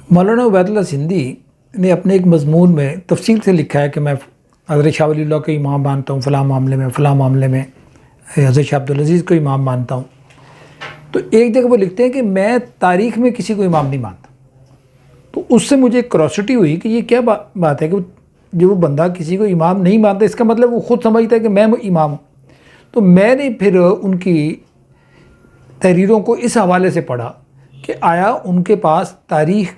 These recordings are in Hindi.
मौलाना उबैदुल्लाह सिंधी ने अपने एक मज़मून में तफसील से लिखा है कि मैं हज़रत शाह वलीउल्लाह को इमाम मानता हूँ, फ़लाँ मामले में हज़रत शाह अब्दुल अज़ीज़ को इमाम मानता हूँ। तो एक जगह वो लिखते हैं कि मैं तारीख़ में किसी को इमाम नहीं मानता। तो उससे मुझे क्रोसिटी हुई कि ये क्या बात है कि जो बंदा किसी को इमाम नहीं मानता, इसका मतलब वो ख़ुद समझता है कि मैं इमाम हूँ। तो मैंने फिर उनकी तहरीरों को इस हवाले से पढ़ा कि आया उनके पास तारीख़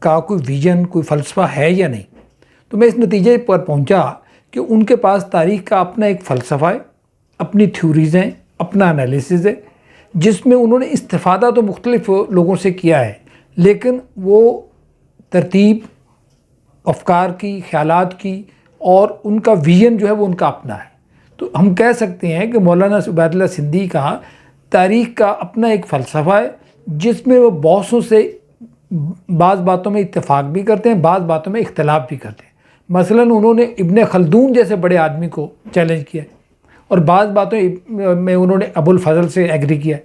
का कोई विज़न, कोई फ़लसफ़ा है या नहीं। तो मैं इस नतीजे पर पहुंचा कि उनके पास तारीख़ का अपना एक फ़लसफ़ा है, अपनी थ्योरीज़ हैं, अपना एनालिसिस है, जिसमें उन्होंने इस्तिफ़ादा तो मुख्तलिफ़ लोगों से किया है, लेकिन वो तरतीब अफ़कार की, ख़यालात की और उनका विज़न जो है वो उनका अपना है। तो हम कह सकते हैं कि मौलाना उबैदुल्लाह सिंधी का तारीख़ का अपना एक फ़लसफ़ा है, जिसमें वो बहुतों से बाज़ बातों में इत्तेफाक भी करते हैं, बाज़ बातों में इख्तलाफ भी करते हैं। मसलन उन्होंने इब्न खल्दून जैसे बड़े आदमी को चैलेंज किया और बाज़ बातों में उन्होंने अबुल फजल से एग्री किया।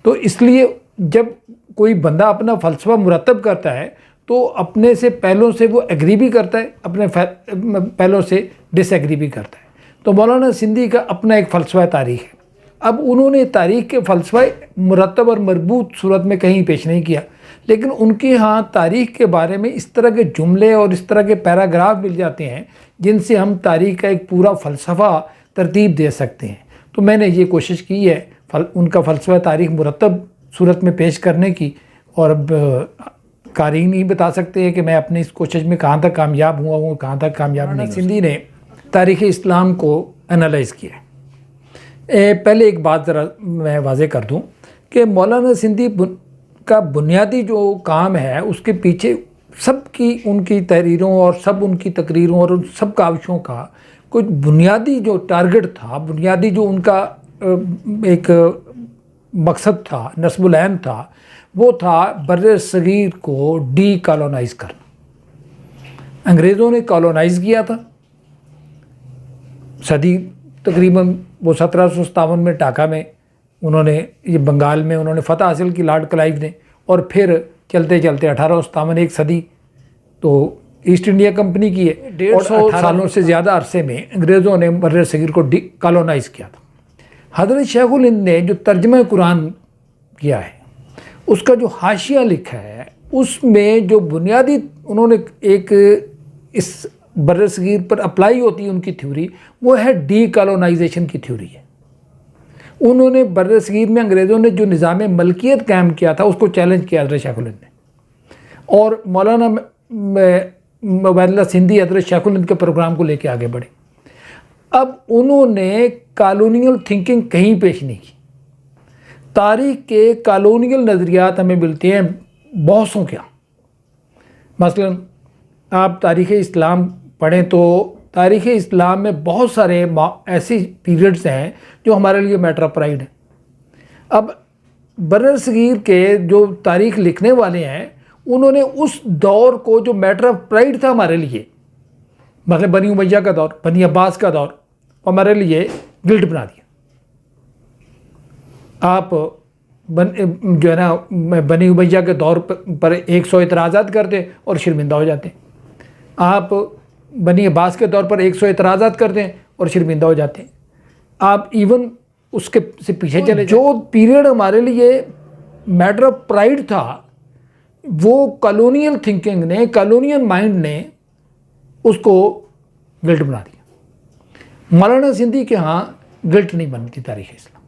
तो इसलिए जब कोई बंदा अपना फ़लसफ़ा मुरतब करता है तो अपने से पहलों से वो एग्री भी करता है, अपने पहलों से डिसएग्री भी करता है। तो मौलाना सिंधी का अपना एक फ़लसफ़ा तारीख़ है। अब उन्होंने तारीख़ के फ़लसफ़े मुरतब और मरबूत सूरत में कहीं पेश नहीं किया, लेकिन उनके यहाँ तारीख़ के बारे में इस तरह के जुमले और इस तरह के पैराग्राफ मिल जाते हैं जिनसे हम तारीख़ का एक पूरा फ़लसफ़ा तरतीब दे सकते हैं। तो मैंने ये कोशिश की है उनका फ़लसफ़ा तारीख़ मुरतब सूरत में पेश करने की, और अब क़ारीन ही बता सकते हैं कि मैं अपनी इस कोशिश में कहाँ तक कामयाब हुआ हूँ, कहाँ तक कामयाब नहीं। सिंधी ने तारीख़ इस्लाम को एनालाइज़ किया। पहले एक बात ज़रा मैं वाज़े कर दूँ कि मौलाना सिंधी का बुनियादी जो काम है उसके पीछे सब की उनकी तहरीरों और सब उनकी तकरीरों और उन सब काविशों का कुछ बुनियादी जो टारगेट था, बुनियादी जो उनका एक मकसद था, नस्बुल ऐन था, वो था बर्रे सगीर को डीकॉलोनाइज़ करना। अंग्रेज़ों ने कॉलोनाइज़ किया था सदी तकरीबन वो 1757 में ढाका में उन्होंने, ये बंगाल में उन्होंने फ़तह हासिल की लॉर्ड क्लाइव ने, और फिर चलते चलते 1857 एक सदी तो ईस्ट इंडिया कंपनी की है। 150 सालों से ज़्यादा अरसे में अंग्रेज़ों ने बर्रे सगीर को कॉलोनाइज़ किया था। हज़रत शेखुल हिंद ने जो तर्जुमा कुरान किया है उसका जो हाशिया लिखा है उसमें जो बुनियादी उन्होंने एक इस बर्रे सगीर पर अप्लाई होती है उनकी थ्योरी, वो है डीकॉलोनाइजेशन की थ्योरी है। उन्होंने बर्रे सगीर में अंग्रेज़ों ने जो निज़ाम मलकियत कायम किया था उसको चैलेंज किया हज़रत शेखुल हिंद ने, और मौलाना उबैदुल्लाह सिंधी हज़रत शेखुल हिंद के प्रोग्राम को लेके आगे बढ़े। अब उन्होंने कॉलोनियल थिंकिंग कहीं पेश नहीं की। तारीख़ के कॉलोनियल नज़रियात हमें मिलते हैं बहुत सौ क्या। मसलन आप तारीख़ इस्लाम पढ़ें तो तारीख़ इस्लाम में बहुत सारे ऐसी पीरियड्स हैं जो हमारे लिए मैटर ऑफ प्राइड है। अब बर्रे सगीर के जो तारीख़ लिखने वाले हैं उन्होंने उस दौर को जो मैटर ऑफ प्राइड था हमारे लिए, मतलब बनी उमैया का दौर, बनी अब्बास का दौर, हमारे लिए गिल्ट बना दिया। आप जो है ना बनी उमैया के दौर पर 100 इतराज़ात करते और शर्मिंदा हो जाते। आप बनी अब्बास के दौर पर 100 इतराज़ात करते हैं और शर्मिंदा हो जाते हैं। आप इवन उसके से पीछे चले, जो पीरियड हमारे लिए मैटर ऑफ प्राइड था वो कॉलोनियल थिंकिंग ने, कॉलोनियल माइंड ने उसको गिल्ट बना दिया। मौलाना सिंधी के यहाँ गिल्ट नहीं बनती तारीख़ इस्लाम।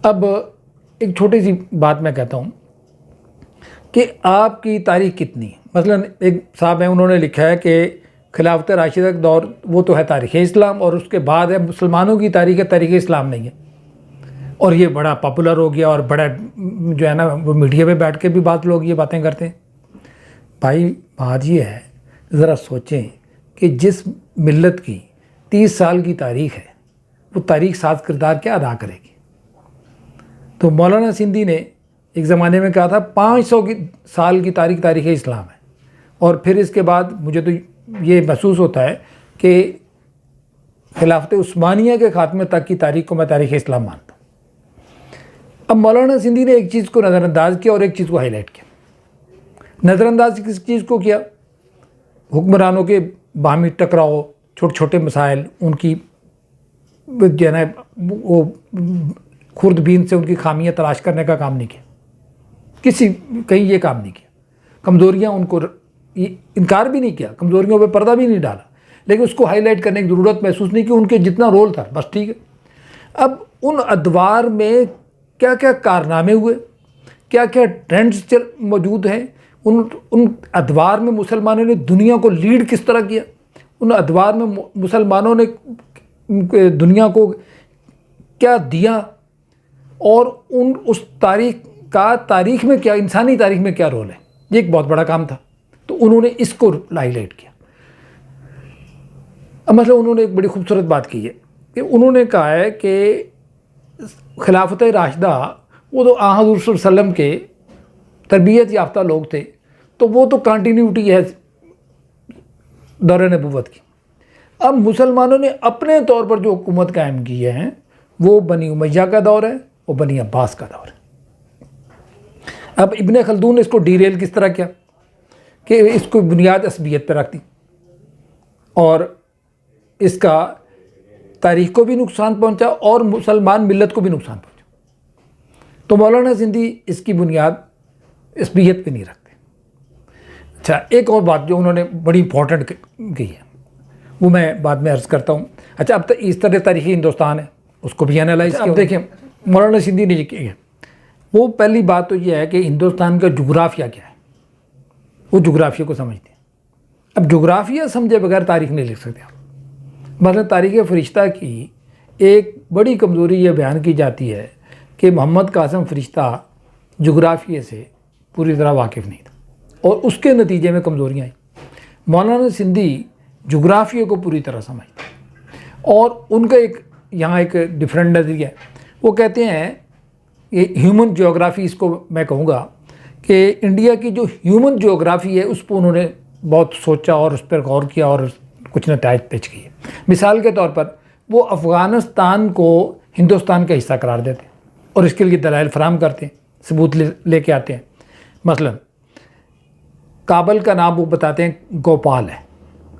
अब एक छोटी सी बात मैं कहता हूँ कि आपकी तारीख़ कितनी है। मसलन एक साहब हैं, उन्होंने लिखा है कि खिलाफत राशिदा का दौर वो तो है तारीख़ इस्लाम, और उसके बाद है मुसलमानों की तारीख़ है, तारीख़ इस्लाम नहीं है। और ये बड़ा पॉपुलर हो गया और बड़ा जो है ना वो मीडिया पे बैठ के भी लोग ये बातें करते हैं। भाई बात ये है, ज़रा सोचें कि जिस मिल्लत की 30 साल की तारीख़ है वो तारीख़ साज किरदार क्या अदा करेगी। तो मौलाना सिंधी ने एक ज़माने में कहा था 500 साल की तारीख़ इस्लाम है, और फिर इसके बाद मुझे तो ये महसूस होता है कि खिलाफत उस्मानिया के खात्मे तक की तारीख़ को मैं तारीख़ इस्लाम मानता हूँ। अब मौलाना सिंधी ने एक चीज़ को नज़रअंदाज किया और एक चीज़ को हाईलाइट किया। नज़रअंदाज किस चीज़ को किया? हुक्मरानों के बाहमी टकराव, छोटे छोटे मसाइल, उनकी जो है ना वो खुर्दबीन से उनकी खामियां तलाश करने का काम नहीं किया, कहीं ये काम नहीं किया। कमज़ोरियाँ उनको इनकार भी नहीं किया, कमज़ोरियों पे पर्दा भी नहीं डाला, लेकिन उसको हाईलाइट करने की ज़रूरत महसूस नहीं की। उनके जितना रोल था बस ठीक है। अब उन अदवार में क्या क्या कारनामे हुए, क्या क्या ट्रेंड्स मौजूद हैं, उन अदवार में मुसलमानों ने दुनिया को लीड किस तरह किया, उन अदवार में मुसलमानों ने दुनिया को क्या दिया, और उस तारीख में क्या, इंसानी तारीख में क्या रोल है, ये एक बहुत बड़ा काम था। तो उन्होंने इसको हाईलाइट किया। अब मतलब उन्होंने एक बड़ी खूबसूरत बात की है कि उन्होंने कहा है कि खिलाफत राशिदा वो तो हज़ूर सल्लल्लाहु अलैहि वसल्लम के तरबियत याफ्ता लोग थे, तो वो तो कंटिन्यूटी है दौर नबूवत की। अब मुसलमानों ने अपने तौर पर जो हुकूमत कायम की है वो बनी उमैया का दौर है और बनी अब्बास का दौर है। अब इब्ने खल्दून ने इसको डीरेल किस तरह किया कि इसको बुनियाद असबियत पर रख दी और इसका तारीख़ को भी नुकसान पहुंचा और मुसलमान मिल्लत को भी नुकसान पहुंचा। तो मौलाना सिंधी इसकी बुनियाद असबियत पे नहीं रखते। अच्छा, एक और बात जो उन्होंने बड़ी इंपॉर्टेंट की है वो मैं बाद में अर्ज़ करता हूँ। अच्छा, अब इस तरह तारीख़ हिंदुस्तान है, उसको भी एनालाइज किया। अब देखें मौलाना सिंधी ने किया है, वो पहली बात तो ये है कि हिंदुस्तान का जुग्राफिया क्या है, वो जुग्राफिया को समझते हैं। अब जुग्राफिया समझे बगैर तारीख़ नहीं लिख सकते आप। मतलब तारीख़ फ़रिश्ता की एक बड़ी कमज़ोरी ये बयान की जाती है कि मोहम्मद कासिम फ़रिश्ता जुग्राफिया से पूरी तरह वाकिफ़ नहीं था और उसके नतीजे में कमज़ोरियाँ आई। मौलाना सिंधी जुग्राफिया को पूरी तरह समझते और उनका यहाँ एक डिफरेंट नज़रिया है। वो कहते हैं ये ह्यूमन ज्योग्राफी, इसको मैं कहूँगा कि इंडिया की जो ह्यूमन ज्योग्राफी है उस पर उन्होंने बहुत सोचा और उस पर गौर किया और कुछ नताइज पेश किए। मिसाल के तौर पर वो अफ़गानिस्तान को हिंदुस्तान का हिस्सा करार देते हैं और इसके लिए दलाइल फराहम करते हैं, सबूत लेके आते हैं। मसलन काबल का नाम वो बताते हैं गोपाल है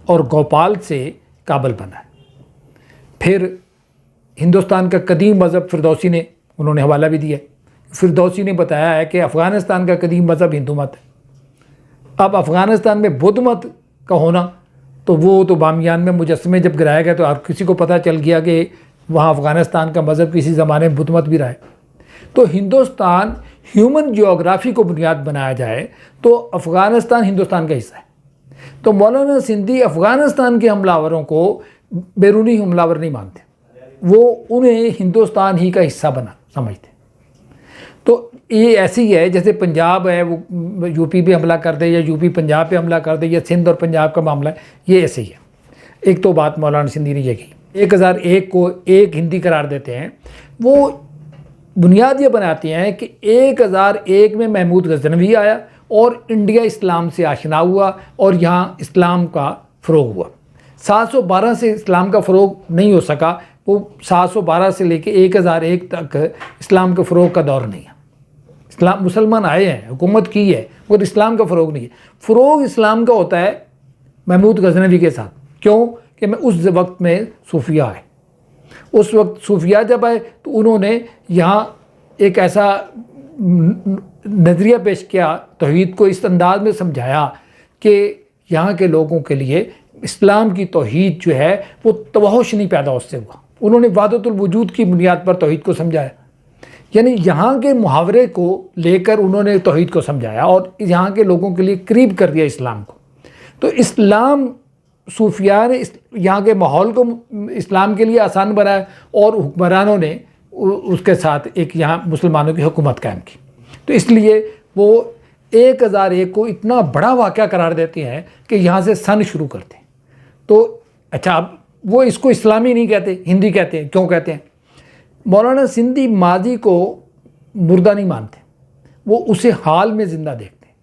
और गोपाल से काबल बना है। फिर हिंदुस्तान का कदीम मज़हब फिरदौसी ने उन्होंने हवाला भी दिया। फिरदौसी ने बताया है कि अफ़गानिस्तान का कदीम मज़हब हिंदू मत है। अब अफ़गानिस्तान में बुद्ध मत का होना, तो वो तो बामियान में मुजस्समे जब गिराया गया तो हर किसी को पता चल गया कि वहाँ अफ़गानिस्तान का मज़हब किसी ज़माने में बुद्ध मत भी रहा है। तो हिंदुस्तान ह्यूमन जियोग्राफी को बुनियाद बनाया जाए तो अफ़गानिस्तान हिंदुस्तान का हिस्सा है। तो मौलाना सिंधी अफ़गानिस्तान के हमलावरों को बैरूनी हमलावर नहीं मानते, वो उन्हें हिंदुस्तान ही का हिस्सा बना समझते। तो ये ऐसे ही है जैसे पंजाब है वो यूपी पे हमला कर दे या यूपी पंजाब पे हमला कर दे या सिंध और पंजाब का मामला है, ये ऐसे ही है। एक तो बात मौलाना सिंधी ने ये की, 1001 को एक हिंदी करार देते हैं। वो बुनियाद ये बनाती हैं कि 1001 में महमूद गज़नवी आया और इंडिया इस्लाम से आशना हुआ और यहाँ इस्लाम का फ़रोग हुआ। 712 से इस्लाम का फ़रोग नहीं हो सका, वो 712 से लेके 1001 तक इस्लाम के फ़रोग का दौर नहीं है। इस्लाम मुसलमान आए हैं, हुकूमत की है, मगर इस्लाम का फ़रोग नहीं है। फ़रोग इस्लाम का होता है महमूद गज़नवी के साथ। क्यों? कि मैं उस वक्त में सूफिया आए, उस वक्त सूफिया जब आए तो उन्होंने यहाँ एक ऐसा नज़रिया पेश किया, तौहीद को इस अंदाज में समझाया कि यहाँ के लोगों के लिए इस्लाम की तौहीद जो है वो तवहुश नहीं पैदा उससे हुआ। उन्होंने वादतुल वजूद की बुनियाद पर तौहीद को समझाया, यानी यहाँ के मुहावरे को लेकर उन्होंने तौहीद को समझाया और यहाँ के लोगों के लिए करीब कर दिया इस्लाम को। तो इस्लाम सूफिया ने यहाँ के माहौल को इस्लाम के लिए आसान बनाया और हुक्मरानों ने उसके साथ एक यहाँ मुसलमानों की हुकूमत कायम की। तो इसलिए वो 1001 को इतना बड़ा वाक़या करार देते हैं कि यहाँ से सन शुरू करते हैं। तो अच्छा, अब वो इसको इस्लामी नहीं कहते, हिंदी कहते हैं। क्यों कहते हैं? मौलाना सिंधी माजी को मुर्दा नहीं मानते, वो उसे हाल में ज़िंदा देखते हैं।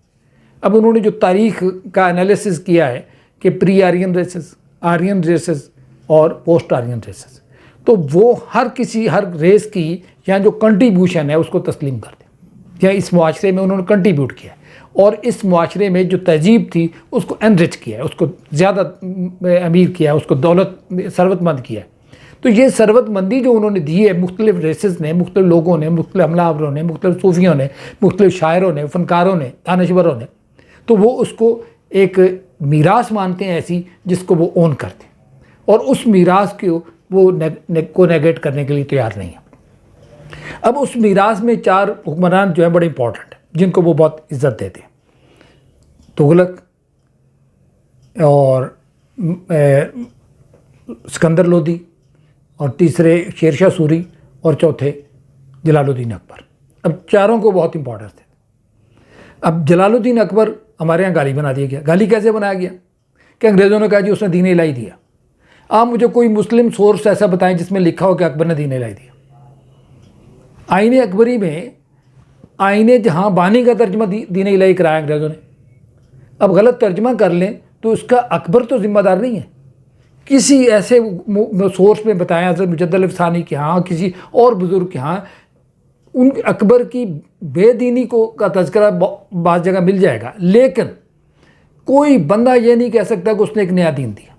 अब उन्होंने जो तारीख़ का एनालिसिस किया है कि pre Aryan races, Aryan races और पोस्ट आर्यन रेसेस, तो वो हर रेस की यहाँ जो कंट्रीब्यूशन है उसको तस्लीम करते हैं, या इस मुआशरे में उन्होंने कंट्रीब्यूट किया है और इस मुआशरे में जो तहजीब थी उसको एनरिच किया है, उसको ज़्यादा अमीर किया है, उसको दौलत सरवतमंद किया है। तो ये सरवतमंदी जो उन्होंने दी है मुख्तलिफ रेसेस ने, मुख्तलिफ लोगों ने, मुख्तलिफ हमलावरों ने, मुख्तलिफ सूफियों ने, मुख्तलिफ शायरों ने, फ़नकारों ने, दानश्वरों ने, तो वो उसको एक मीरास मानते हैं ऐसी जिसको वो ओन करते हैं, और उस मीरास को वो नेगेट करने के लिए तैयार नहीं है। अब उस मीरास में 4 हुक्मरान जो है बड़े इंपॉर्टेंट हैं, जिनको वो बहुत इज्जत देते हैं। तुगलक और सिकंदर लोदी, और तीसरे शेरशाह सूरी, और चौथे जलालुद्दीन अकबर। अब चारों को बहुत इंपॉर्टेंस थे। अब जलालुद्दीन अकबर हमारे यहाँ गाली बना दिया गया। गाली कैसे बनाया गया कि अंग्रेज़ों ने कहा जी उसने दीन इलाही दिया। आप मुझे कोई मुस्लिम सोर्स ऐसा बताएं जिसमें लिखा हो कि अकबर ने दीन इलाही दिया। आईने अकबरी में आईने जहाँ बानी का तर्जमा दीन इलाही कराया अंग्रेज़ों ने। अब गलत तर्जमा कर लें तो उसका अकबर तो जिम्मेदार नहीं है। किसी ऐसे सोर्स में बताएं, हज़रत मुजद्दल अफ़सानी के यहाँ, किसी और बुज़ुर्ग के यहाँ, उन अकबर की बेदीनी को का तज़किरा बाज़ जगह मिल जाएगा, लेकिन कोई बंदा ये नहीं कह सकता कि उसने एक नया दीन दिया।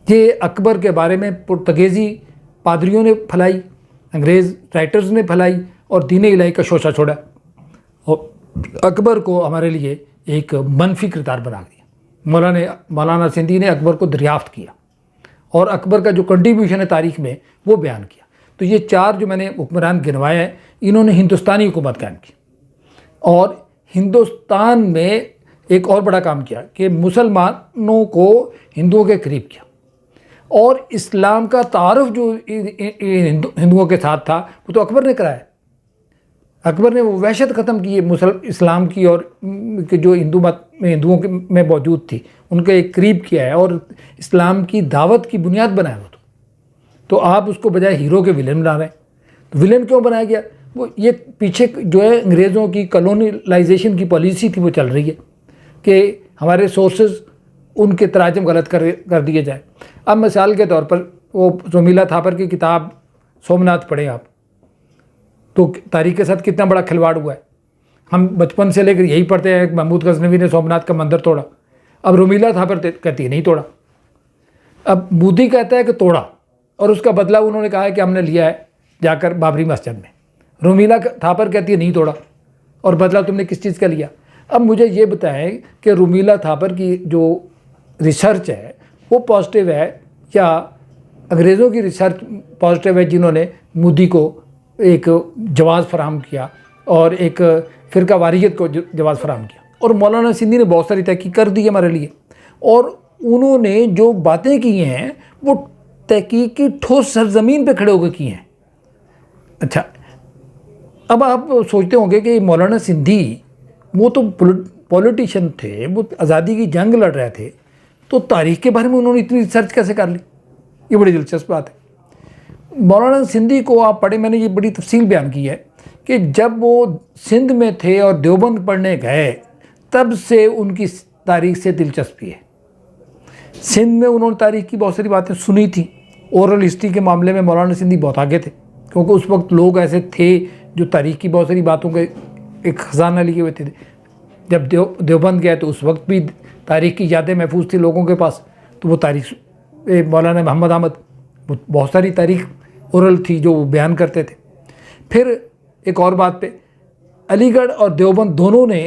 ये अकबर के बारे में पुर्तगेज़ी पादरियों ने फैलाई, अंग्रेज़ राइटर्स ने फैलाई, और दीन इलाही का शोशा छोड़ा, और अकबर को हमारे लिए एक मनफी किरदार बना दिया। मौलाना सिंधी ने अकबर को दरियाफ्त किया और अकबर का जो कंट्रीब्यूशन है तारीख़ में वो बयान किया। तो ये 4 जो मैंने हुक्मरान गिनवाए हैं, इन्होंने हिंदुस्तानी हुकूमत कायम की, और हिंदुस्तान में एक और बड़ा काम किया कि मुसलमानों को हिंदुओं के करीब किया, और इस्लाम का तारुफ जो हिंदुओं के साथ था वो तो अकबर ने कराया। अकबर ने वो वहशत ख़त्म की इस्लाम की, और जो हिंदू मत में हिंदुओं में मौजूद थी उनके एक करीब किया है, और इस्लाम की दावत की बुनियाद बनाया वो तो आप उसको बजाय हीरो के विलेन बना रहे हैं। तो विलेन क्यों बनाया गया? वो ये पीछे जो है अंग्रेज़ों की कॉलोनिलाइजेशन की पॉलिसी थी वो चल रही है कि हमारे सोर्सेज उनके तराजम गलत कर दिए जाए। अब मिसाल के तौर पर वो रोमिला थापर की किताब सोमनाथ पढ़ें आप, तो तारीख़ के साथ कितना बड़ा खिलवाड़ हुआ है। हम बचपन से लेकर यही पढ़ते हैं, महमूद गज़नवी ने सोमनाथ का मंदिर तोड़ा। अब रोमिला थापर कहती है नहीं तोड़ा, अब मोदी कहता है कि तोड़ा, और उसका बदला उन्होंने कहा है कि हमने लिया है जाकर बाबरी मस्जिद में। रोमिला थापर कहती है नहीं तोड़ा, और बदला तुमने किस चीज़ का लिया? अब मुझे ये बताएं कि रोमिला थापर की जो रिसर्च है वो पॉजिटिव है या अंग्रेज़ों की रिसर्च पॉजिटिव है जिन्होंने मोदी को एक जवाज़ फराहम किया और एक फ़िरका वारियत को जवाज़ फराहम किया? और मौलाना सिंधी ने बहुत सारी तहकीक कर दी है हमारे लिए, और उन्होंने जो बातें की हैं वो तहकीक की ठोस सरजमीन पे खड़े होकर किए हैं। अच्छा, अब आप सोचते होंगे कि मौलाना सिंधी वो तो पॉलिटिशियन थे, वो आज़ादी की जंग लड़ रहे थे, तो तारीख़ के बारे में उन्होंने इतनी रिसर्च कैसे कर ली? ये बड़ी दिलचस्प बात है। मौलाना सिंधी को आप पढ़े, मैंने ये बड़ी तफसील बयान की है कि जब वो सिंध में थे और देवबंद पढ़ने गए तब से उनकी तारीख़ से दिलचस्पी है। सिंध में उन्होंने तारीख़ की बहुत सारी बातें सुनी थी। ओरल हिस्ट्री के मामले में मौलाना सिंधी बहुत आगे थे, क्योंकि उस वक्त लोग ऐसे थे जो तारीख़ की बहुत सारी बातों के एक ख़जाना लिए हुए थे। जब देवबंद गए तो उस वक्त भी तारीख़ की यादें महफूज थी लोगों के पास, तो वो तारीख़ मौलाना मोहम्मद अहमद, वो बहुत सारी तारीख़ ओरल थी जो वो बयान करते थे। फिर एक और बात पे, अलीगढ़ और देवबंद दोनों ने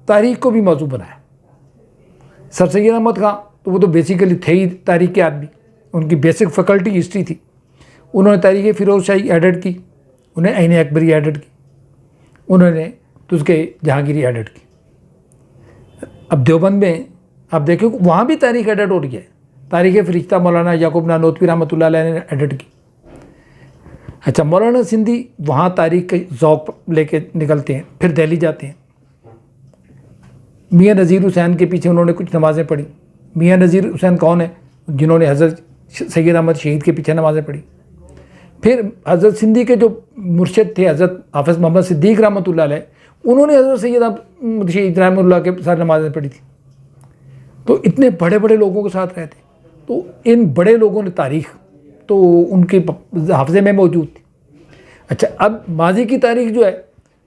तारीख़ को भी मौजू बनाया। सर सैयद अहमद खां तो वो तो बेसिकली थे ही तारीख़ के आदमी, उनकी बेसिक फैकल्टी हिस्ट्री थी। उन्होंने तारीख़ फ़िरोज़ शाही एडिट की, उन्हें आईन अकबरी एडिट की, उन्होंने तुझके जहांगीरी एडिट की। अब देवबंद में आप देखो वहाँ भी तारीख़ एडिट हो रही है। तारीख़ फ़रिश्ता मौलाना याकूब नानोतवी रहमतुल्लाह अलैह ने एडिट की। अच्छा, मौलाना सिंधी वहाँ तारीख़ के ज़ौक़ लेके निकलते हैं, फिर दिल्ली जाते हैं। मियाँ नज़ीर हुसैन के पीछे उन्होंने कुछ नमाज़ें पढ़ी। मियाँ नज़ीर हुसैन कौन है? जिन्होंने हज़रत सैयद अहमद शहीद के पीछे नमाज़ें पढ़ी। फिर हज़रत सिंधी के जो मुर्शिद थे हज़रत हाफ़िज़ मोहम्मद सिद्दीक़ रहमतुल्लाह अलैह, उन्होंने हज़रत सैयद अहमद शहीद रहमतुल्लाह के साथ नमाज़ें पढ़ी थी। तो इतने बड़े बड़े लोगों के साथ रहते, तो इन बड़े लोगों ने तारीख़ तो उनके हाफ़ज़े में मौजूद थी। अच्छा, अब माजी की तारीख़ जो है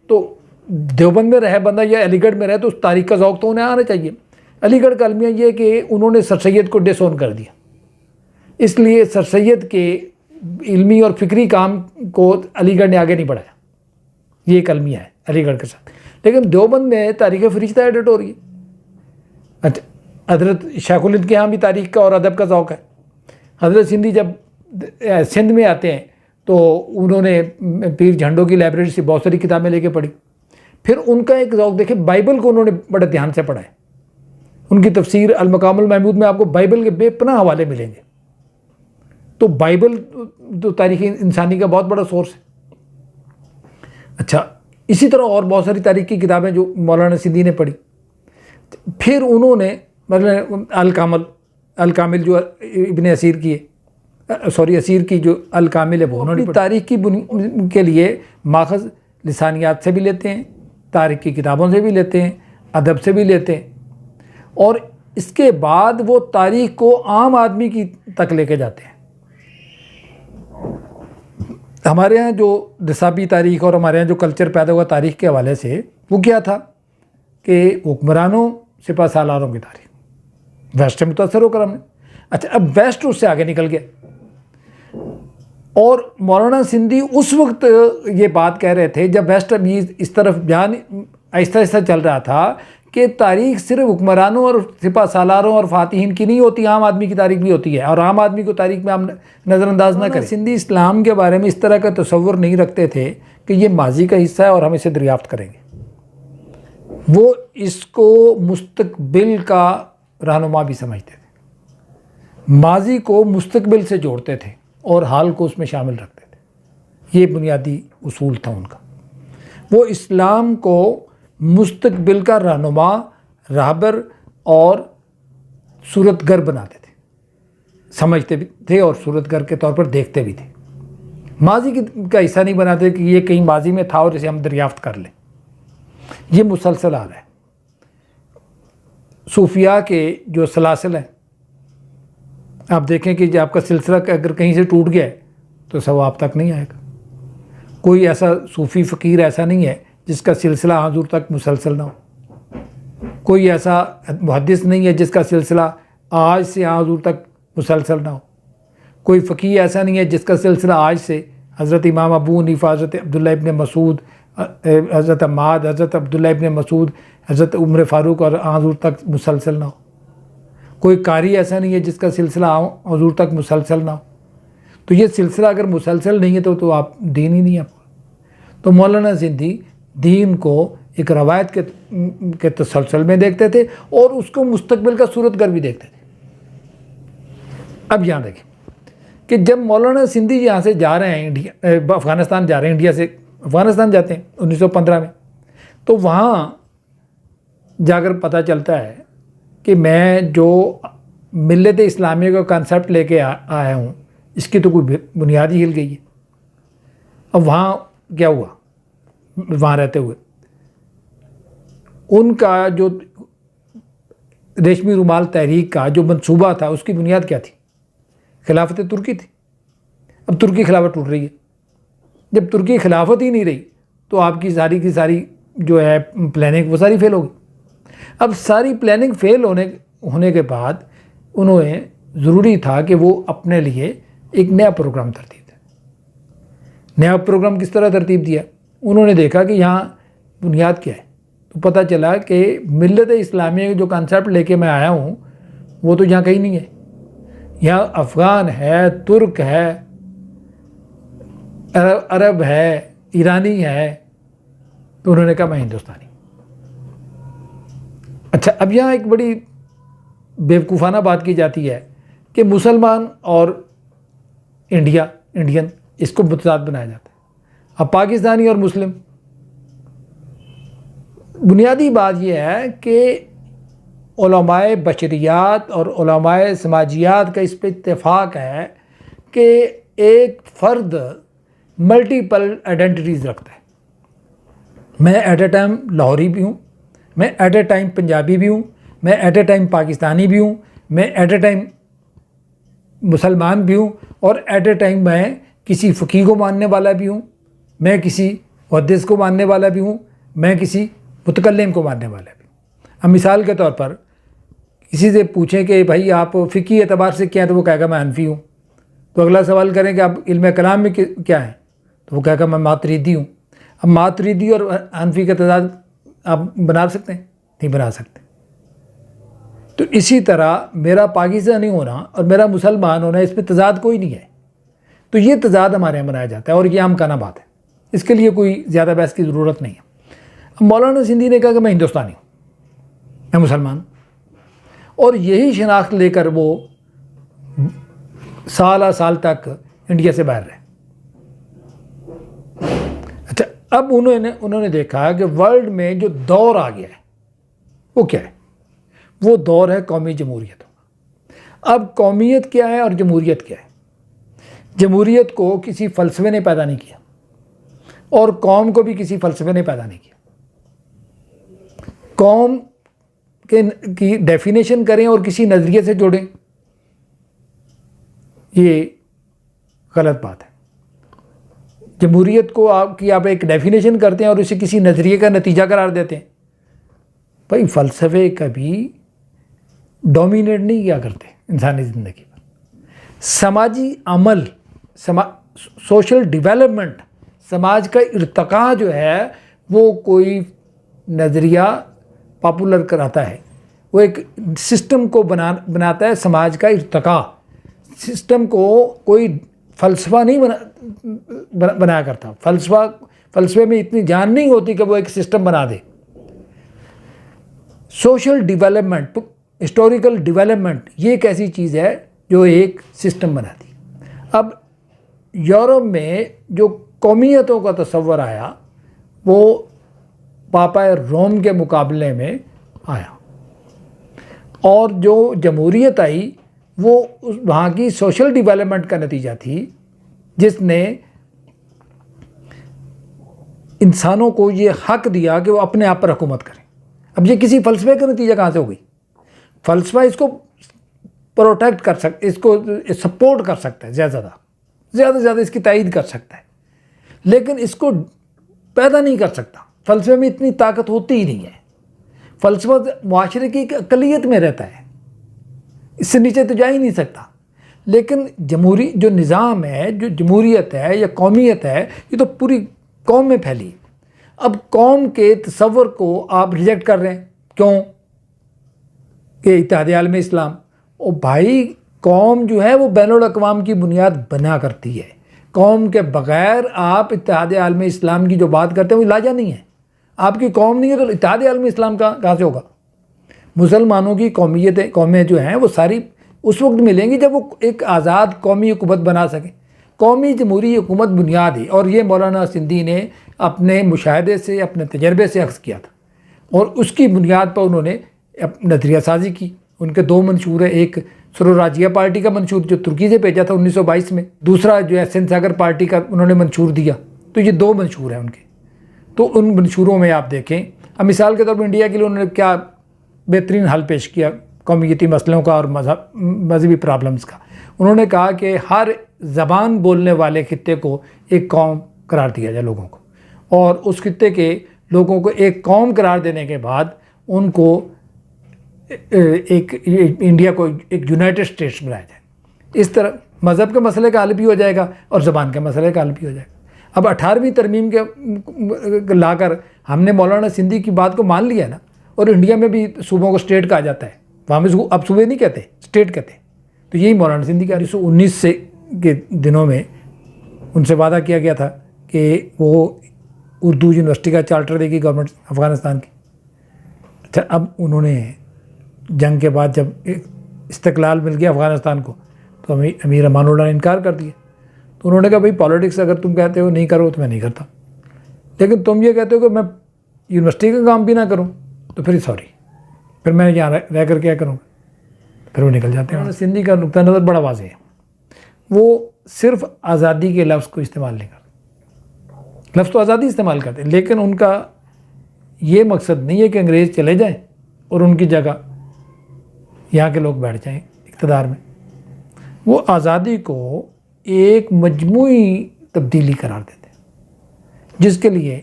तो देवबंद में रहे बंदा या अलीगढ़ में रहे तो उस तारीख का ज़ौक़ तो उन्हें आना चाहिए। अलीगढ़ का अलमिया ये कि उन्होंने सर सैयद को डिसोन कर दिया, इसलिए सर सैयद के इल्मी और फ़िक्री काम को अलीगढ़ ने आगे नहीं बढ़ाया। ये एक अलमिया है अलीगढ़ के साथ। लेकिन देवबंद में तारीख़ फ़रिश्ता एडिट हो रही है। अच्छा, हज़रत शायखुल हिंद के यहाँ भी तारीख़ का और अदब का ज़ौक़ है। हज़रत सिंधी जब सिंध में आते हैं तो उन्होंने पीर झंडों की लाइब्रेरी से बहुत सारी किताबें लेके पढ़ी। फिर उनका एक ज़ौक़ देखे, बाइबल को उन्होंने बड़े ध्यान से पढ़ा है। उनकी तफसीर अल मकामुल महमूद में आपको बाइबल के बेपनाह हवाले मिलेंगे। तो बाइबल तो तारीख़ इंसानी का बहुत बड़ा सोर्स है। अच्छा, इसी तरह और बहुत सारी तारीख़ की किताबें जो मौलाना सिंधी ने पढ़ी। फिर उन्होंने मतलब अल कामिल जो इब्ने असीर की है, सॉरी असीर की जो अल कामिल है वो उन्होंने तारीख़ की के लिए माखज़ लिसानियात से भी लेते हैं, तारीख़ की किताबों से भी लेते हैं, अदब से भी लेते हैं, और इसके बाद वो तारीख़ को आम आदमी की तक लेके जाते हैं। हमारे यहाँ जो निसाबी तारीख़ और हमारे यहाँ जो कल्चर पैदा हुआ तारीख़ के हवाले से, वो क्या था कि हुक्मरानों सिपा सालारों की तारीख़ वेस्ट से मुतासर होकर हमने। अच्छा, अब वेस्ट उससे आगे निकल गया और मौलाना सिंधी उस वक्त ये बात कह रहे थे जब वेस्ट अभी इस तरफ ध्यान आहिस्ता आहिस्ता चल रहा था कि तारीख़ सिर्फ हुक्मरानों और सिपा सालारों और फातिहीन की नहीं होती, आम आदमी की तारीख़ भी होती है, और आम आदमी को तारीख़ में हम नज़रअंदाज ना करें। सिंधी इस्लाम के बारे में इस तरह का तसव्वुर नहीं रखते थे कि ये माजी का हिस्सा है और हम इसे दरियाफ्त करेंगे। वो इसको मुस्तकबिल का रहनुमा भी समझते थे, माजी को मुस्तकबिल से जोड़ते थे और हाल को उसमें शामिल रखते थे। ये बुनियादी उसूल था उनका। वो इस्लाम को मुस्तकबिल का रहनुमा, रहबर और सूरतगर बनाते थे, समझते भी थे और सूरतगर के तौर पर देखते भी थे। माजी का हिस्सा नहीं बनाते कि ये कहीं माजी में था और इसे हम दरियाफ्त कर लें। ये मुसलसल आ रहा है। सूफिया के जो सलासिल हैं, आप देखें कि जब आपका सिलसिला अगर कहीं से टूट गया है तो सवाब तक नहीं आएगा। कोई ऐसा सूफ़ी फ़कीर ऐसा नहीं है जिसका सिलसिला हजूर तक मुसलसल ना हो। कोई ऐसा मुहद्दिस नहीं है जिसका सिलसिला आज से हजूर तक मुसलसल ना हो। कोई फ़कीह ऐसा नहीं है जिसका सिलसिला आज से हज़रत इमाम अबू हनीफा, हज़रत अब्दुल्ला इब्न मसूद, हज़रत अम्माद, हज़रत अब्दुल्ला इब्न मसूद, हज़रत उमर फ़ारूक और हजूर तक मुसलसल ना हो। कोई कारी ऐसा नहीं है जिसका सिलसिला हजूर तक मुसलसल ना हो। तो ये सिलसिला अगर मुसलसल नहीं है तो आप दीन ही नहीं है। तो मौलाना सिंधी दीन को एक रवायत के तसलसल में देखते थे और उसको मुस्तकबिल का सूरतगर भी देखते थे। अब यहाँ देखें कि जब मौलाना सिंधी यहाँ से जा रहे हैं इंडिया, अफ़गानिस्तान जा रहे हैं, इंडिया से अफ़गानिस्तान जाते हैं 1915 में, तो वहाँ जाकर पता चलता है कि मैं जो मिल्लत इस्लामी का कॉन्सेप्ट लेके आया हूँ इसकी तो कोई बुनियाद ही हिल गई है। अब वहाँ क्या हुआ, वहाँ रहते हुए उनका जो रेशमी रुमाल तहरीक का जो मंसूबा था उसकी बुनियाद क्या थी? खिलाफत तुर्की थी। अब तुर्की खिलाफत टूट रही है। जब तुर्की खिलाफत ही नहीं रही तो आपकी सारी की सारी जो है प्लानिंग वो सारी फेल हो गई। अब सारी प्लानिंग फेल होने के बाद उन्होंने ज़रूरी था कि वो अपने लिए एक नया प्रोग्राम तरतीब दें। नया प्रोग्राम किस तरह तरतीब दिया? उन्होंने देखा कि यहाँ बुनियाद क्या है, तो पता चला कि मिल्लत इस्लामी जो कॉन्सेप्ट लेके मैं आया हूँ वो तो यहाँ कहीं नहीं है। यहाँ अफ़गान है, तुर्क है, अरब है, ईरानी है। तो उन्होंने कहा मैं हिंदुस्तानी। अच्छा, अब यहाँ एक बड़ी बेवकूफ़ाना बात की जाती है कि मुसलमान और इंडियन इसको मुतजाद बनाया जाता है। अब पाकिस्तानी और मुस्लिम, बुनियादी बात यह है कि उलमाए बशरियात और उलमाए समाजियात का इस पर इत्तेफाक है कि एक फ़र्द मल्टीपल आइडेंटिटीज़ रखता है। मैं एट ए टाइम लाहौरी भी हूँ, मैं एट ए टाइम पंजाबी भी हूँ, मैं एट ए टाइम पाकिस्तानी भी हूँ, मैं एट ए टाइम मुसलमान भी हूँ, और एट ए टाइम मैं किसी फ़कीह को मानने वाला भी हूँ, मैं किसी मुहद्दिस को मानने वाला भी हूँ, मैं किसी मुतकल्लिम को मानने वाला भी। अब मिसाल के तौर पर किसी से पूछें कि भाई आप फ़िकी एतबार से क्या है, तो वो कहेगा मैं हनफी हूँ। तो अगला सवाल करें कि आप इल्म कलाम में क्या है, तो वो कहेगा मैं मातरीदी हूँ। अब मातरीदी और हनफी का तजाद आप बना सकते हैं? नहीं बना सकते। तो इसी तरह मेरा पाकिस्तानी होना और मेरा मुसलमान होना, इसमें तजाद कोई नहीं है। तो ये तजाद हमारे यहाँ बनाया जाता है और ये आमखाना बात है, इसके लिए कोई ज़्यादा बहस की ज़रूरत नहीं है। अब मौलाना सिंधी ने कहा कि मैं हिंदुस्तानी हूँ, मैं मुसलमान, और यही शनाख्त लेकर वो साल तक इंडिया से बाहर रहे। अच्छा, अब उन्होंने देखा कि वर्ल्ड में जो दौर आ गया है वो क्या है? वो दौर है कौमी जमहूरियत। अब कौमियत क्या है और जमहूरियत क्या है? जमहूरियत को किसी फ़लसफ़े ने पैदा नहीं किया और कौम को भी किसी फ़लसफ़े ने पैदा नहीं किया। कौम की डेफिनेशन करें और किसी नज़रिए से जोड़ें, ये गलत बात है। जमहूरियत को आप एक डेफिनेशन करते हैं और इसे किसी नज़रिए का नतीजा करार देते हैं। भाई फ़लसफ़े कभी डोमिनेट नहीं किया करते इंसानी ज़िंदगी पर। समाजी अमल, सोशल डेवलपमेंट, समाज का इर्तका जो है वो कोई नज़रिया पॉपुलर कराता है, वो एक सिस्टम को बनाता है। समाज का इर्तका सिस्टम को कोई फ़लसफ़ा नहीं बनाया करता। फ़लसफ़े में इतनी जान नहीं होती कि वो एक सिस्टम बना दे। सोशल डेवलपमेंट, हिस्टोरिकल डेवलपमेंट, ये एक ऐसी चीज़ है जो एक सिस्टम बनाती। अब यूरोप में जो कौमियतों का तस्वर आया वो पापा रोम के मुकाबले में आया, और जो जमहूरियत आई वो वहाँ की सोशल डेवलपमेंट का नतीजा थी, जिसने इंसानों को ये हक दिया कि वो अपने आप पर हुकूमत करें। अब ये किसी फ़लसफ़े का नतीजा कहाँ से हो गई? फ़लसफ़ा इसको प्रोटेक्ट कर सकता, इसको सपोर्ट कर सकता है, ज़्यादा से ज़्यादा इसकी तायीद कर सकता है, लेकिन इसको पैदा नहीं कर सकता। फ़लसफ़े में इतनी ताकत होती ही नहीं है। फ़लसफ़ा माशरे की अक़लियत में रहता है, इससे नीचे तो जा ही नहीं सकता। लेकिन जमहूरी जो निज़ाम है, जो जमहूरियत है या कौमियत है, ये तो पूरी कौम में फैली। अब कौम के तसव्वुर को आप रिजेक्ट कर रहे हैं, क्यों? कि इत्तेहाद आलम इस्लाम। ओ भाई, कौम जो है वो बैनुल अक़वाम की बुनियाद बना करती है। कौम के बग़ैर आप इत्तेहाद आलम इस्लाम की जो बात करते हैं वो इलाजा नहीं है। आपकी कौम नहीं है तो इत्तेहाद आलम इस्लाम कहाँ से होगा? मुसलमानों की कौमें जो हैं वो सारी उस वक्त मिलेंगी जब वो एक आज़ाद कौमी हुकूमत बना सकें। कौमी जमहूरी हुकूमत बुनियाद है, और ये मौलाना सिंधी ने अपने मुशाहदे से, अपने तजर्बे से अक्स किया था, और उसकी बुनियाद पर उन्होंने नज़रिया साजी की। उनके दो मंशूर हैं, एक सुरराजिया पार्टी का मंशूर जो तुर्की से भेजा था 1922 में, दूसरा जो है सिंध सागर पार्टी का उन्होंने मंशूर दिया। तो ये दो मंशूर हैं उनके। तो उन मंशूरों में आप देखें, अब मिसाल के तौर पर इंडिया के लिए उन्होंने क्या बेहतरीन हल पेश किया कौमियती मसलों का और मजहबी प्रॉब्लम्स का। उन्होंने कहा कि हर ज़बान बोलने वाले खित्ते को एक कौम करार दिया जाए लोगों को, और उस खित्ते के लोगों को एक कौम करार देने के बाद उनको इंडिया को एक यूनाइटेड स्टेट्स बनाया जाए। इस तरह मज़हब के मसले का हल भी हो जाएगा और ज़बान के मसले का हल भी हो जाएगा। अब 18वीं तरमीम के लाकर हमने मौलाना सिंधी की बात को मान लिया ना, और इंडिया में भी सूबों को स्टेट कहा जाता है, वहाँ में अब सूबे नहीं कहते, स्टेट कहते। तो यही मौलाना सिंधी का 1919 से के दिनों में उनसे वादा किया गया था कि वो उर्दू यूनिवर्सिटी का चार्टर देगी गवर्नमेंट अफ़गानिस्तान की। अच्छा, अब उन्होंने जंग के बाद जब इस्तक़लाल मिल गया अफ़गानिस्तान को, तो अमीर अमानुल्लाह ने इनकार कर दिया। तो उन्होंने कहा भाई पॉलिटिक्स अगर तुम कहते हो नहीं करो तो मैं नहीं करता, लेकिन तुम ये कहते हो कि मैं यूनिवर्सिटी का काम भी ना करूं, तो फिर सॉरी, फिर मैं यहाँ रह कर क्या करूँगा? फिर वो निकल जाते हैं। सिंधी का नुक्ता नज़र बड़ा वाज़ेह है, वो सिर्फ आज़ादी के लफ्ज़ को इस्तेमाल नहीं करते। लफ्ज़ तो आज़ादी इस्तेमाल करते हैं, लेकिन उनका ये मकसद नहीं है कि अंग्रेज़ चले जाएं और उनकी जगह यहाँ के लोग बैठ जाएं इक़्तिदार में। वो आज़ादी को एक मजमूई तब्दीली करार देते हैं, जिसके लिए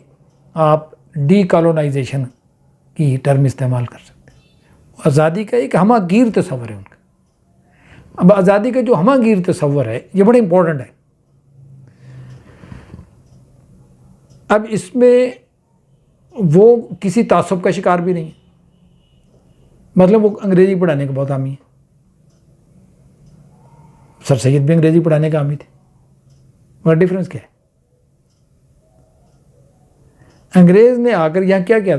आप डीकॉलोनाइजेशन की टर्म इस्तेमाल कर सकते हैं। आज़ादी का एक हमागीर तस्वर है उनका। अब आज़ादी का जो हमागीर तस्वर है ये बड़ा इम्पोर्टेंट है। अब इसमें वो किसी तासुब का शिकार भी नहीं है, मतलब वो अंग्रेज़ी पढ़ाने के बहुत हामी है। सर सैयद भी अंग्रेज़ी पढ़ाने का हामी थे, मगर डिफरेंस क्या है? अंग्रेज़ ने आकर यहाँ क्या किया,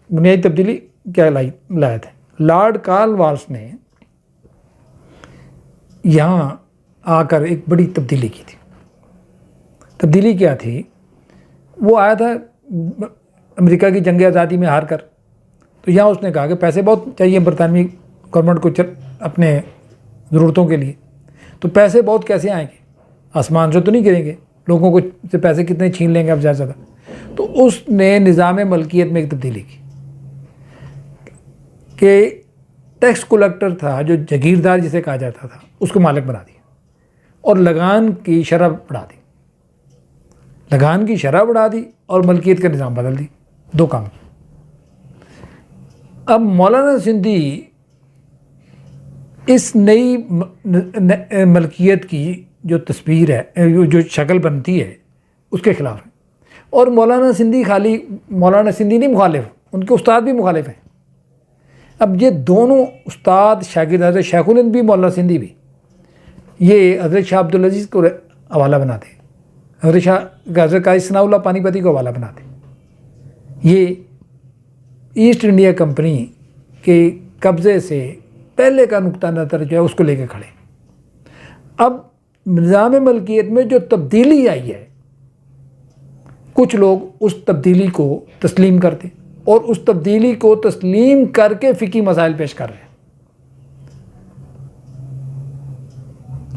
बुनियादी तब्दीली क्या लाया था? लॉर्ड कॉर्नवालिस ने यहाँ आकर एक बड़ी तब्दीली की थी। तब्दीली क्या थी? वो आया था अमेरिका की जंग आज़ादी में हार कर, तो यहाँ उसने कहा कि पैसे बहुत चाहिए बरतानवी गवर्नमेंट को अपने ज़रूरतों के लिए, तो पैसे बहुत कैसे आएंगे? आसमान से तो नहीं गिरेंगे, लोगों को से पैसे कितने छीन लेंगे अब ज़्यादा। तो उसने निज़ाम मलकियत में एक तब्दीली की कि टैक्स कलेक्टर था जो जागीरदार जिसे कहा जाता था, उसको मालिक बना दिया और लगान की शरह बढ़ा दी। लगान की शरह बढ़ा दी और मलकियत का निज़ाम बदल दी। दो काम। अब मौलाना सिंधी इस नई मलकियत की जो तस्वीर है, जो शक्ल बनती है, उसके ख़िलाफ़ है। और मौलाना सिंधी नहीं मुखालिफ, उनके उस्ताद भी मुखालिफ हैं। अब ये दोनों उस्ताद शागिर्द, हज़रत शेखुल हिंद भी मौलाना सिंधी भी, ये हज़रत शाह अब्दुल अज़ीज़ को हवाला बनाते, हज़रत काज़ी सनाउल्लाह पानीपती को हवाला बनाते। ये ईस्ट इंडिया कंपनी के कब्ज़े से पहले का नुक्ता नज़र जो है उसको लेकर खड़े। अब निज़ाम मलकियत में जो तब्दीली आई है, कुछ लोग उस तब्दीली को तस्लीम करते और उस तब्दीली को तस्लीम करके फ़िकी मसाइल पेश कर रहे हैं।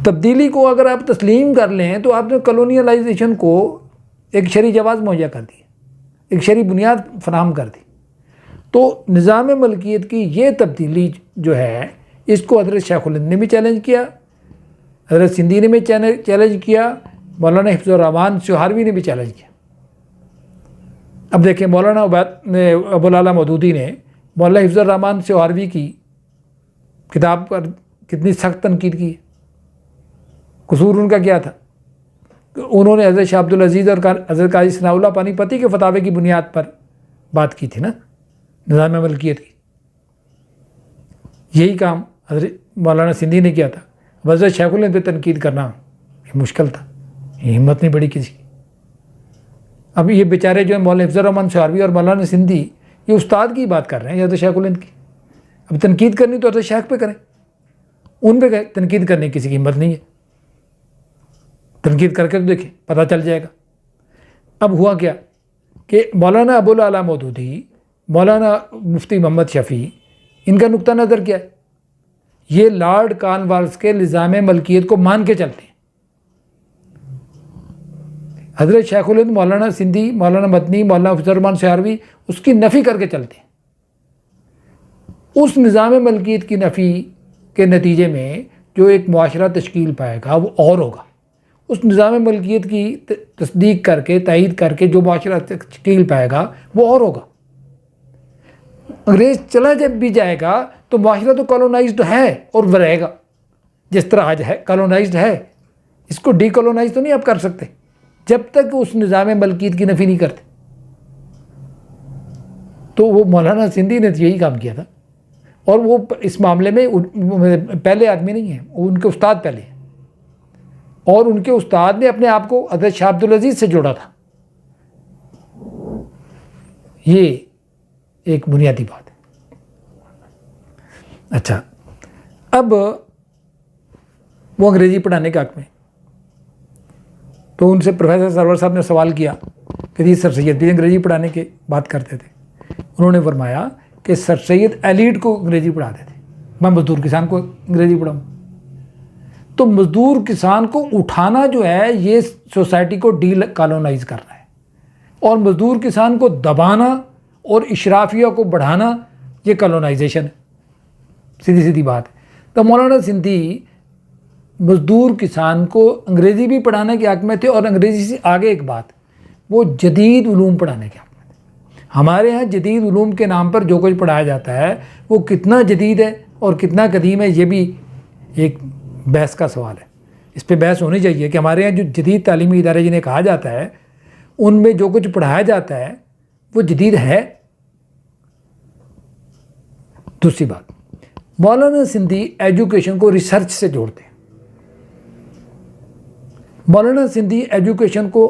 तब्दीली को अगर आप तस्लीम कर लें तो आपने कॉलोनियलाइजेशन को एक शरई जवाज़ मुहैया कर दी, एक शरई बुनियाद फराहम कर दी। तो निज़ाम मलकियत की ये तब्दीली जो है, इसको हज़रत शेखुल हिंद ने भी चैलेंज किया, हज़रत सिंधी ने भी चैलेंज किया, मौलाना हिफ्ज़ुर रहमान सोहारवी ने भी चैलेंज किया। अब देखें, मौलाना अबुल आला मौदूदी ने मौलाना हिफ्ज़ुर रहमान सोहारवी की किताब पर कितनी सख्त तनकीद की। कसूर उनका क्या था? उन्होंने हज़रत शाह अब्दुल अज़ीज़ और हज़रत काज़ी सनाउल्लाह पानीपती के फतावे की बुनियाद पर बात की थी ना निज़ाम मलकियत की। यही काम हज़रत मौलाना सिंधी ने किया था। हज़रत शेखुल हिंद पे तनकीद करना ये मुश्किल था, ये हिम्मत नहीं पड़ी किसी की। अब ये बेचारे जो है मौलाना हिफ्ज़ुर रहमान सोहारवी और मौलाना सिंधी, ये उस्ताद की बात कर रहे हैं हज़रत शेखुल हिंद की। अब तनकीद करनी तो हज़रत शेख पे करें, उन पे तनकीद करने की किसी की हिम्मत नहीं है। तनकीद करके तो देखें, पता चल जाएगा। अब हुआ क्या कि मौलाना अबुल आला मौदूदी, मौलाना मुफ्ती मोहम्मद शफ़ी, इनका नुक्ता नज़र क्या है? ये लॉर्ड कॉर्नवालिस के निज़ाम मलकियत को मान के चलते हैं। हज़रत शेखुल हिंद, मौलाना सिंधी, मौलाना मदनी, मौलाना हिफ्ज़ुर रहमान सोहारवी उसकी नफ़ी करके चलते हैं। उस निज़ाम मलकियत की नफ़ी के नतीजे में जो एक मुआशरा तश्कील पाएगा वो और होगा। उस निज़ाम मलकियत की तस्दीक करके, तायीद करके जो मुआशरा तश्कील पाएगा वो और होगा। अंग्रेज़ चला जब भी जाएगा तो मुआशरा तो कॉलोनाइज्ड है और वह रहेगा जिस तरह आज है, कॉलोनाइज्ड है। इसको डीकॉलोनाइज तो नहीं आप कर सकते जब तक उस निज़ाम मलकियत की नफ़ी नहीं करते। तो वो मौलाना सिंधी ने यही काम किया था, और वो इस मामले में पहले आदमी नहीं है, उनके उस्ताद पहले हैं, और उनके उस्ताद ने अपने आप को हज़रत शाह अब्दुल अज़ीज़ से जोड़ा था। ये एक बुनियादी बात है। अच्छा, अब वो अंग्रेज़ी पढ़ाने के हक़ में, तो उनसे प्रोफेसर सरवर साहब ने सवाल किया कि जी सर सैयद भी अंग्रेज़ी पढ़ाने की बात करते थे। उन्होंने फरमाया कि सर सैयद एलीट को अंग्रेज़ी पढ़ाते थे, मैं मज़दूर किसान को अंग्रेज़ी पढ़ाऊँ। तो मज़दूर किसान को उठाना जो है ये सोसाइटी को डीकॉलोनाइज करना है, और मज़दूर किसान को दबाना और इशराफिया को बढ़ाना ये कॉलोनाइजेशन है। सीधी सीधी बात है। तो मौलाना सिंधी मज़दूर किसान को अंग्रेज़ी भी पढ़ाने के हक़ में थे, और अंग्रेज़ी से आगे एक बात, वो जदीद उलूम पढ़ाने के हक़ में थे। हमारे यहाँ जदीद उलूम के नाम पर जो कुछ पढ़ाया जाता है वो कितना जदीद है और कितना कदीम है, ये भी एक बहस का सवाल है। इस पर बहस होनी चाहिए कि हमारे यहाँ जो जदीद तालीमी इदारे जिन्हें कहा जाता है उनमें जो कुछ पढ़ाया जाता है वो जदीद है। दूसरी बात, मौलाना सिंधी एजुकेशन को रिसर्च से जोड़ते हैं। मौलाना सिंधी एजुकेशन को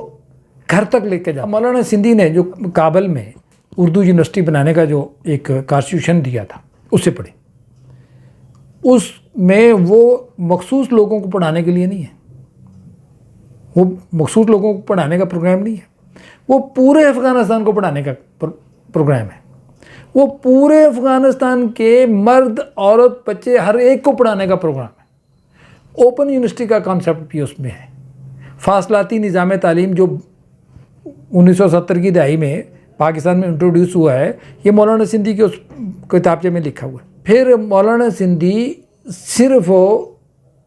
घर तक लेके जा। मौलाना सिंधी ने जो काबल में उर्दू यूनिवर्सिटी बनाने का जो एक कॉन्स्टिट्यूशन दिया था उससे पढ़े। उसमें वो मखसूस लोगों को पढ़ाने के लिए नहीं है, वो मखसूस लोगों को पढ़ाने का प्रोग्राम नहीं है, वो पूरे अफ़गानिस्तान को पढ़ाने का प्रोग्राम है। वो पूरे अफ़गानिस्तान के मर्द औरत बच्चे हर एक को पढ़ाने का प्रोग्राम है। ओपन यूनिवर्सिटी का कॉन्सेप्ट भी उसमें है। फासलाती निज़ाम तालीम जो 1970 की दहाई में पाकिस्तान में इंट्रोड्यूस हुआ है, ये मौलाना सिंधी के उस किताबचे में लिखा हुआ है। फिर मौलाना सिंधी सिर्फ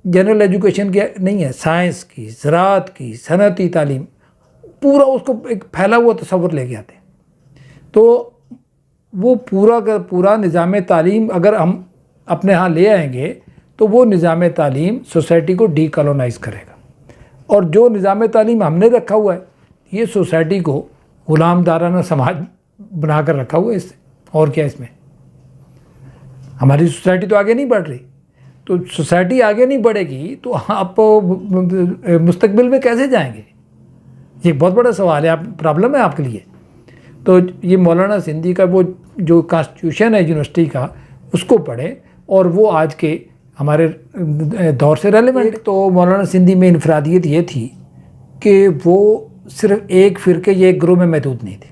जनरल एजुकेशन की नहीं है, साइंस की, ज़राअत की, सनती तालीम, पूरा उसको एक फैला हुआ तस्वर लेके आते हैं। तो वो पूरा का पूरा निज़ाम तालीम अगर हम अपने यहाँ ले आएंगे तो वो निज़ाम तालीम सोसाइटी को डीकॉलोनाइज़ करेगा। और जो निज़ाम तालीम हमने रखा हुआ है ये सोसाइटी को गुलामदाराना समाज बना कर रखा हुआ है इससे। और क्या इसमें, हमारी सोसाइटी तो आगे नहीं बढ़ रही। तो सोसाइटी आगे नहीं बढ़ेगी तो आप मुस्तकबिल में कैसे जाएंगे, ये बहुत बड़ा सवाल है, आप प्रॉब्लम है आपके लिए। तो ये मौलाना सिंधी का वो जो कॉन्स्टिट्यूशन है यूनिवर्सिटी का उसको पढ़ें और वो आज के हमारे दौर से रेलेवेंट। तो मौलाना सिंधी में इनफरादियत ये थी कि वो सिर्फ एक फ़िरके या एक ग्रोह में महदूद नहीं थी।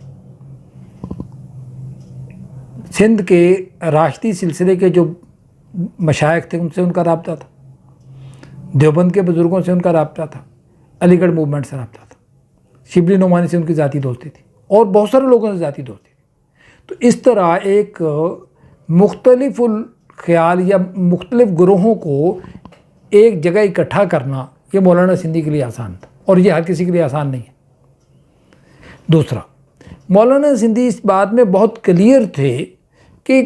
सिंध के राशदी सिलसिले के जो मशाइख थे उनसे उनका राब्ता था, देवबंद के बुज़ुर्गों से उनका राब्ता था, अलीगढ़ मूवमेंट से राब्ता था, शिबली नोमानी से उनकी ज़ाती दोस्ती थी और बहुत सारे लोगों से ज़ाती दोस्ती थी। तो इस तरह एक मुख्तलिफुल ख्याल या मुख्तलिफ ग्रोहों को एक जगह इकट्ठा करना ये मौलाना सिंधी के लिए आसान था और ये हर किसी के लिए आसान नहीं है। दूसरा, मौलाना सिंधी इस बात में बहुत क्लियर थे कि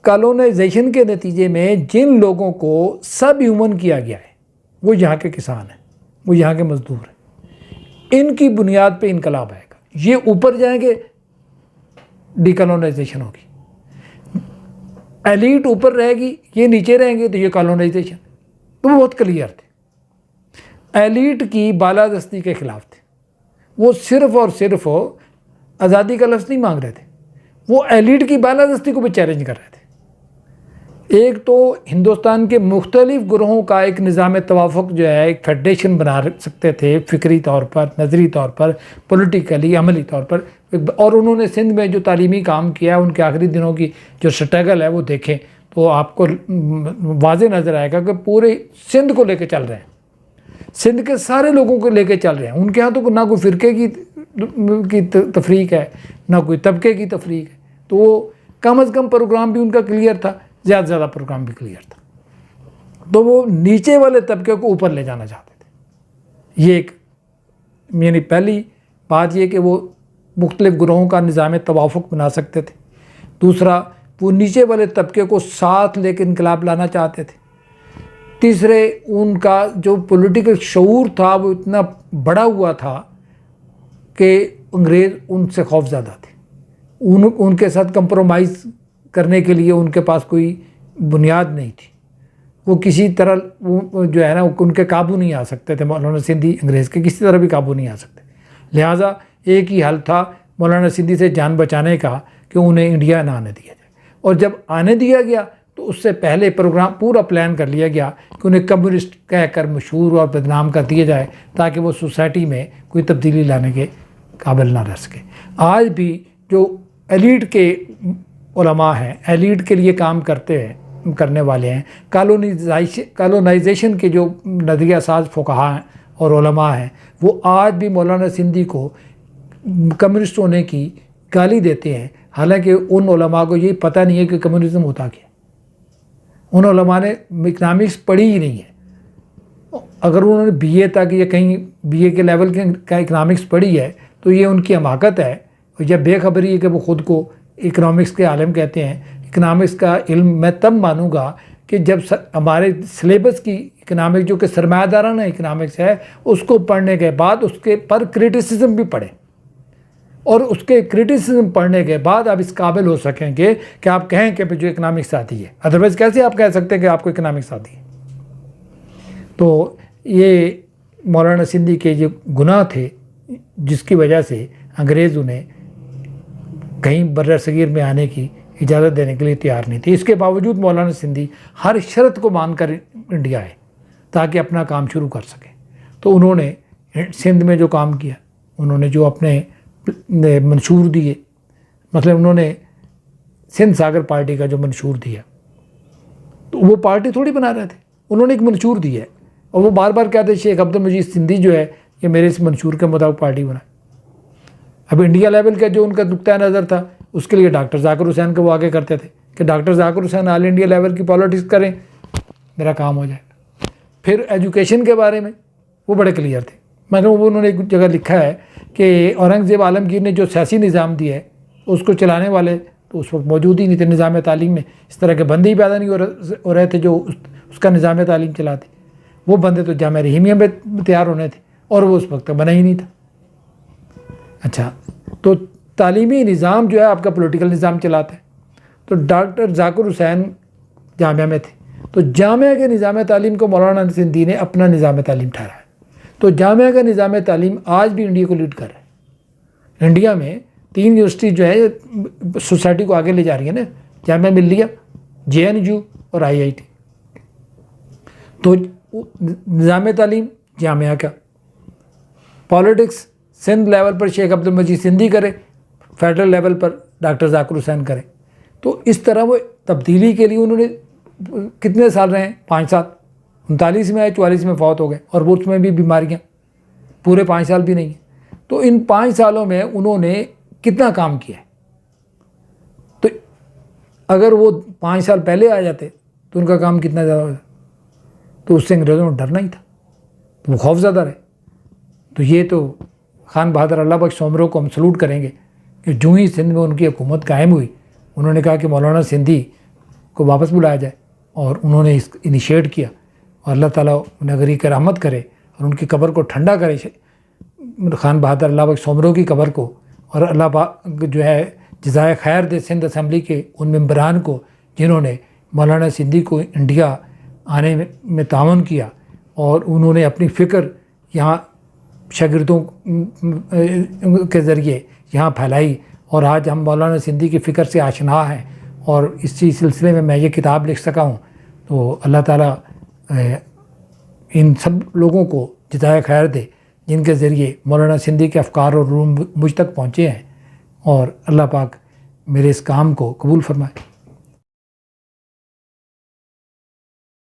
कॉलोनाइजेशन के नतीजे में जिन लोगों को सब ह्यूमन किया गया है वो यहाँ के किसान हैं, वो यहाँ के मज़दूर हैं, इनकी बुनियाद पे इनकलाब आएगा। ये ऊपर जाएंगे डीकॉलोनाइजेशन होगी, एलीट ऊपर रहेगी, ये नीचे रहेंगे तो ये कॉलोनाइजेशन। तो वो बहुत क्लियर थे, एलीट की बालादस्ती के ख़िलाफ़ थे। वो सिर्फ़ और सिर्फ आज़ादी का लफ्ज़ नहीं मांग रहे थे, वो एलीट की बालादस्ती को भी चैलेंज कर रहे थे। एक तो हिंदुस्तान के मुख्तलिफ ग्रोहों का एक निज़ाम तवाफ़ुक़ जो है एक फेडरेशन बना सकते थे, फ़िक्री तौर पर, नज़री तौर पर, पॉलिटिकली, अमली तौर पर। और उन्होंने सिंध में जो तालीमी काम किया उनके आखिरी दिनों की जो स्ट्रगल है वो देखें तो आपको वाज़े नज़र आएगा कि पूरे सिंध को लेके चल रहे हैं, सिंध के सारे लोगों को लेके चल रहे हैं। उनके यहाँ तो ना कोई फ़िरके की तफरीक है, ना कोई तबके की तफरीक है। तो वो कम अज़ कम प्रोग्राम भी उनका क्लियर था, ज़्यादा से ज़्यादा प्रोग्राम भी क्लियर था। तो वो नीचे वाले तबके को ऊपर ले जाना चाहते थे। ये एक यानी पहली बात ये कि वो मुख्तलिफ ग्रोहों का निज़ाम तवाफ़ुक़ बना सकते थे। दूसरा, वो नीचे वाले तबके को साथ लेकर इनकलाब लाना चाहते थे। तीसरे, उनका जो पॉलिटिकल शऊर था वो इतना बड़ा हुआ था कि अंग्रेज़ उनसे खौफज़दा थे। उनके साथ कंप्रोमाइज़ करने के लिए उनके पास कोई बुनियाद नहीं थी। वो किसी तरह वो जो है ना उनके काबू नहीं आ सकते थे। मौलाना सिंधी अंग्रेज़ के किसी तरह भी काबू नहीं आ सकते। लिहाजा एक ही हल था मौलाना सिंधी से जान बचाने का कि उन्हें इंडिया ना आने दिया जाए। और जब आने दिया गया तो उससे पहले प्रोग्राम पूरा प्लान कर लिया गया कि उन्हें कम्युनिस्ट कहकर मशहूर और बदनाम कर दिया जाए ताकि वो सोसाइटी में कोई तब्दीली लाने के काबिल ना रह सके। आज भी जो एलीट के उलमा हैं, एलीट के लिए काम करने वाले हैं, कॉलोनाइजेशन के जो नज़रिया साज फुक़हा हैं और उलमा हैं, वो आज भी मौलाना सिंधी को कम्युनिस्ट होने की गाली देते हैं। हालांकि उन उलमा को ये पता नहीं है कि कम्युनिज़म होता क्या। उन उलमा ने इकनॉमिक्स पढ़ी ही नहीं है। अगर उन्होंने बीए तक या कहीं बीए के लेवल का इकनॉमिक्स पढ़ी है तो ये उनकी हमाकत है और यह बेखबरी है कि वो ख़ुद को इकनॉमिक्स के आलम कहते हैं। इकनॉमिक्स का इल्म मैं तब मानूंगा कि जब हमारे सिलेबस की इकनॉमिक्स जो कि सरमायादाराना इकनॉमिक्स है उसको पढ़ने के बाद उसके पर क्रिटिसिज्म भी पढ़े, और उसके क्रिटिसिज्म पढ़ने के बाद आप इस काबिल हो सकेंगे कि आप कहें कि जो इकनॉमिक्स आती है। अदरवाइज़ कैसे आप कह सकते हैं कि आपको इकनॉमिक्स आती है? तो ये मौलाना सिंधी के जो गुनाह थे जिसकी वजह से अंग्रेज़ उन्हें कहीं बर्र सगीर में आने की इजाज़त देने के लिए तैयार नहीं थी। इसके बावजूद मौलाना सिंधी हर शर्त को मानकर इंडिया आए ताकि अपना काम शुरू कर सकें। तो उन्होंने सिंध में जो काम किया, उन्होंने जो अपने मंशूर दिए, मतलब उन्होंने सिंध सागर पार्टी का जो मंशूर दिया, तो वो पार्टी थोड़ी बना रहे थे, उन्होंने एक मंशूर दिया है और वो बार बार कहते शेख अब्दुल मजीद सिंधी जो है ये मेरे इस मंशूर के मुताबिक पार्टी बनाए। अब इंडिया लेवल का जो उनका नुक्ता नज़र था उसके लिए डॉक्टर जाकिर हुसैन को वो आगे करते थे कि doctor Zakir Hussain all India level की पॉलिटिक्स करें, मेरा काम हो जाएगा। फिर एजुकेशन के बारे में वो बड़े क्लियर थे। मैंने वो उन्होंने एक जगह लिखा है कि औरंगज़ेब आलमगीर ने जो सियासी निज़ाम दिया है उसको चलाने वाले तो उस वक्त मौजूद ही नहीं थे। निज़ाम तालीम में इस तरह के बंदे ही पैदा नहीं हो रहे थे जो उसका निज़ाम तालीम चलाते। वो बंदे तो जामिया रहीमिया में तैयार होने थे और वो उस वक्त बना ही नहीं था। अच्छा, तो तालीमी निज़ाम जो है आपका पॉलिटिकल निज़ाम चलाता है। तो डॉक्टर जाकिर हुसैन जामिया में थे, तो जामिया के निज़ाम तालीम को मौलाना सिंधी ने अपना निज़ाम तालीम ठहराया। तो जामिया का निज़ाम तालीम आज भी इंडिया को लीड कर रहा है। इंडिया में 3 यूनिवर्सिटी जो है सोसाइटी को आगे ले जा रही है ना, जामिया मिल्लिया, JNU और IIT। तो निज़ाम तालीम जामिया का, पॉलिटिक्स सिंध लेवल पर शेख अब्दुल मजीद सिंधी करे, फेडरल लेवल पर डॉक्टर जाकिर हुसैन करे। तो इस तरह वो तब्दीली के लिए उन्होंने कितने साल रहे हैं? 5 साल। 39 में आए, 44 में फौत हो गए, और वो उसमें भी बीमारियाँ, पूरे 5 साल भी नहीं है। तो इन 5 सालों में उन्होंने कितना काम किया है? तो अगर वो 5 साल पहले आ जाते तो उनका काम कितना ज़्यादा होता? तो उससे अंग्रेज़ों को डरना ही था, तो वो खौफज़दा रहे। तो ये तो खान बहादुर अल्लाह बख्श सोमरो को हम सलूट करेंगे कि जो ही सिंध में उनकी हुकूमत कायम हुई, उन्होंने कहा कि मौलाना सिंधी को वापस बुलाया जाए, और उन्होंने इस इनिशिएट किया। और अल्लाह ताला उन्हें गरी की रहमत करे और उनकी कब्र को ठंडा करे, खान बहादुर अल्लाह बख्श सोमरो की कब्र को, और अल्लाह पाक जो है जज़ाए खैर दे सिंध असम्बली के उन मेंबरान को जिन्होंने मौलाना सिंधी को इंडिया आने में तावन किया, और उन्होंने अपनी फ़िक्र यहाँ शागिर्दों के ज़रिए यहाँ फैलाई, और आज हम मौलाना सिंधी की फ़िक्र से आशना हैं, और इसी सिलसिले में मैं ये किताब लिख सका हूँ। तो अल्लाह ताला इन सब लोगों को जज़ाए खैर दे जिनके ज़रिए मौलाना सिंधी के अफ़कार और रूम मुझ तक पहुँचे हैं, और अल्लाह पाक मेरे इस काम को कबूल फरमाए।